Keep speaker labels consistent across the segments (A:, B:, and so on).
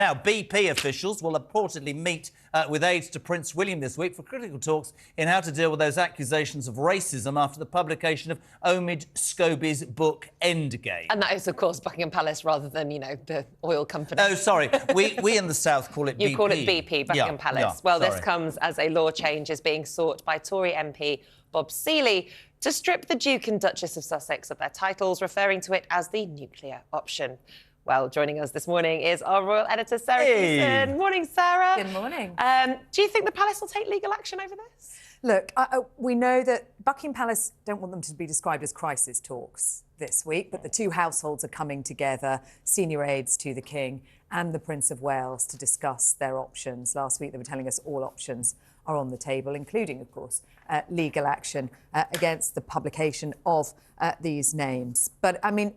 A: Now, BP officials will reportedly meet with aides to Prince William this week for critical talks in how to deal with those accusations of racism after the publication of Omid Scobie's book Endgame.
B: And that is, of course, Buckingham Palace rather than, you know, the oil company.
A: Oh, sorry. We in the South call it BP.
B: You call it BP, Buckingham Palace.
A: Yeah,
B: well,
A: sorry.
B: This comes as a law change is being sought by Tory MP Bob Seely to strip the Duke and Duchess of Sussex of their titles, referring to it as the nuclear option. Well, joining us this morning is our royal editor, Sarah Keeson. Morning, Sarah.
C: Good morning.
B: Do you think the palace will take legal action over this?
C: Look, we know that Buckingham Palace don't want them to be described as crisis talks this week, but the two households are coming together, senior aides to the King and the Prince of Wales, to discuss their options. Last week, they were telling us all options are on the table, including, of course, legal action against the publication of these names. But, I mean,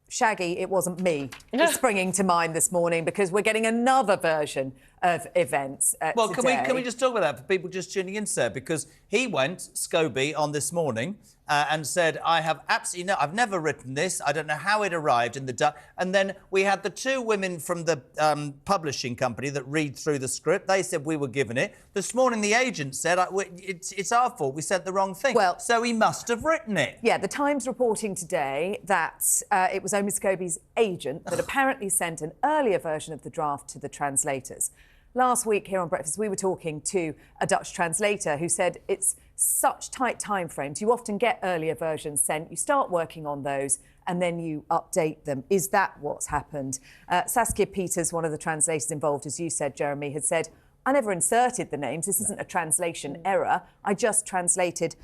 C: Shaggy, it wasn't me springing to mind this morning, because we're getting another version of events
A: Well,
C: today.
A: can we just talk about that for people just tuning in, sir? Because he went, Scobie, on this morning and said, I have absolutely no... I've never written this. I don't know how it arrived in the... And then we had the two women from the publishing company that read through the script. They said we were given it. This morning, the agent said, it's our fault. We sent the wrong thing.
C: Well,
A: so he must have written it.
C: Yeah, the Times reporting today that it was Omid Scobie's agent that apparently sent an earlier version of the draft to the translators. Last week here on Breakfast, we were talking to a Dutch translator who said it's such tight timeframes. You often get earlier versions sent, you start working on those, and then you update them. Is that what's happened? Saskia Peters, one of the translators involved, as you said, Jeremy, had said, I never inserted the names. This isn't a translation error. I just translated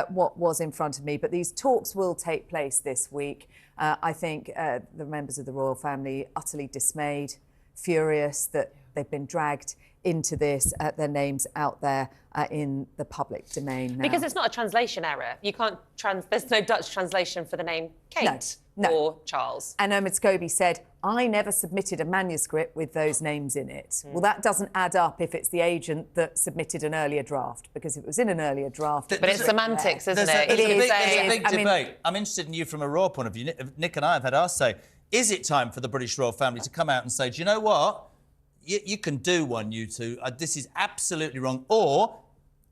C: what was in front of me. But these talks will take place this week. I think the members of the royal family utterly dismayed, furious that they've been dragged into this, their names out there in the public domain now.
B: Because it's not a translation error. You can't there's no Dutch translation for the name Kate or Charles.
C: And Omid Scobie said, I never submitted a manuscript with those names in it. Well, that doesn't add up if it's the agent that submitted an earlier draft, because if it was in an earlier draft...
B: But it's semantics, isn't it?
A: There's a big debate. I'm interested in you from a royal point of view. Nick and I have had our say. Is it time for the British royal family to come out and say, do you know what? You can do one, you two. This is absolutely wrong. Or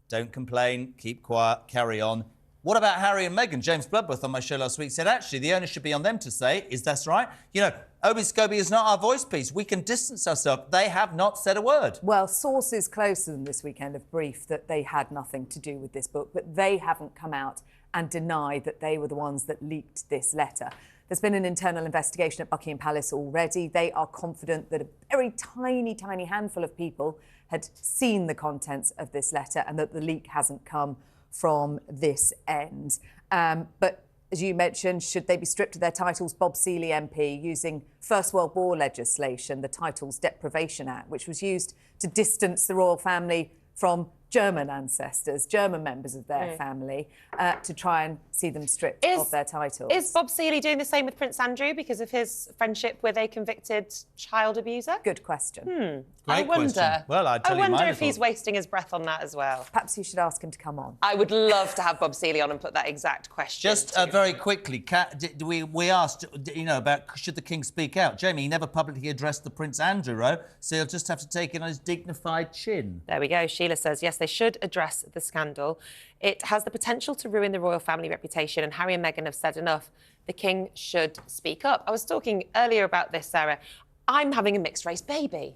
A: don't complain, keep quiet, carry on. What about Harry and Meghan? James Bloodworth on my show last week said, actually, the onus should be on them to say, is that right? You know, Omid Scobie is not our voice piece. We can distance ourselves. They have not said a word.
C: Well, sources close to them this weekend have briefed that they had nothing to do with this book, but they haven't come out and denied that they were the ones that leaked this letter. There's been an internal investigation at Buckingham Palace already. They are confident that a very tiny, tiny handful of people had seen the contents of this letter and that the leak hasn't come from this end. But as you mentioned, should they be stripped of their titles? Bob Seely MP using First World War legislation, the Titles Deprivation Act, which was used to distance the royal family from German ancestors, German members of their family, to try and see them stripped of their titles.
B: Is Bob Seely doing the same with Prince Andrew because of his friendship with a convicted child abuser?
C: Good question.
B: I wonder.
A: Question. Well, I
B: wonder if he's wasting his breath on that as well.
C: Perhaps you should ask him to come on.
B: I would love to have Bob Seely on and put that exact question.
A: Just very quickly, we asked, you know, about should the King speak out. Jamie, he never publicly addressed the Prince Andrew row, so he'll just have to take it on his dignified chin.
B: There we go. Sheila says, yes, they should address the scandal. It has the potential to ruin the royal family reputation, and Harry and Meghan have said enough. The King should speak up. I was talking earlier about this, Sarah. I'm having a mixed-race baby.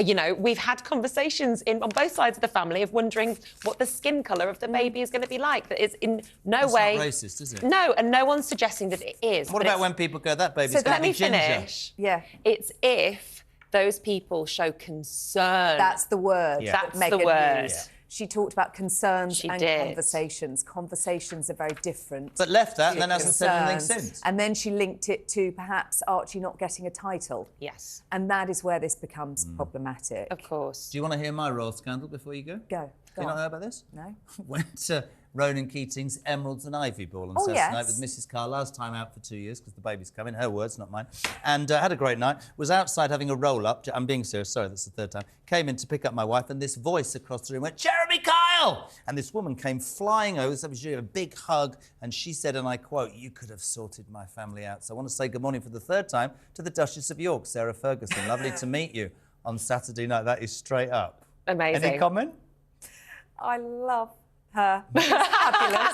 B: You know, we've had conversations on both sides of the family of wondering what the skin colour of the baby is going to be like. That is in no way...
A: That's not racist, is it?
B: No, and no one's suggesting that it is.
A: What about when people go, that baby's
B: so
A: going to be ginger?
B: Let me finish.
C: Yeah.
B: It's if those people show concern.
C: That's the word.
A: Yeah.
B: That's the word.
C: Used. She talked about concerns
B: She
C: and
B: did.
C: conversations. Conversations are very different.
A: But left that and then hasn't said anything
C: concerns.
A: since.
C: And then she linked it to perhaps Archie not getting a title.
B: Yes.
C: And that is where this becomes problematic.
B: Of course.
A: Do you want to hear my royal scandal before you go?
C: Go.
A: you not know about this?
C: No.
A: Went to Ronan Keating's Emeralds and Ivy ball on Saturday night with Mrs. Carr. Last time out for 2 years because the baby's coming. Her words, not mine. And had a great night. Was outside having a roll-up. I'm being serious. Sorry, that's the third time. Came in to pick up my wife and this voice across the room went, Jeremy Kyle! And this woman came flying over. So she gave a big hug and she said, and I quote, you could have sorted my family out. So I want to say good morning for the third time to the Duchess of York, Sarah Ferguson. Lovely to meet you on Saturday night. That is straight up.
B: Amazing.
A: Any comment?
C: I love her. Fabulous.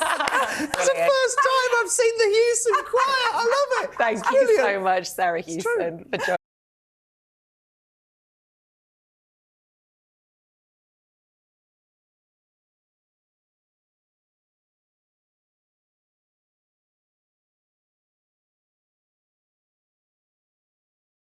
A: It's the first time I've seen the Houston Choir. I love it.
B: Thank you so much, Sarah Houston, for joining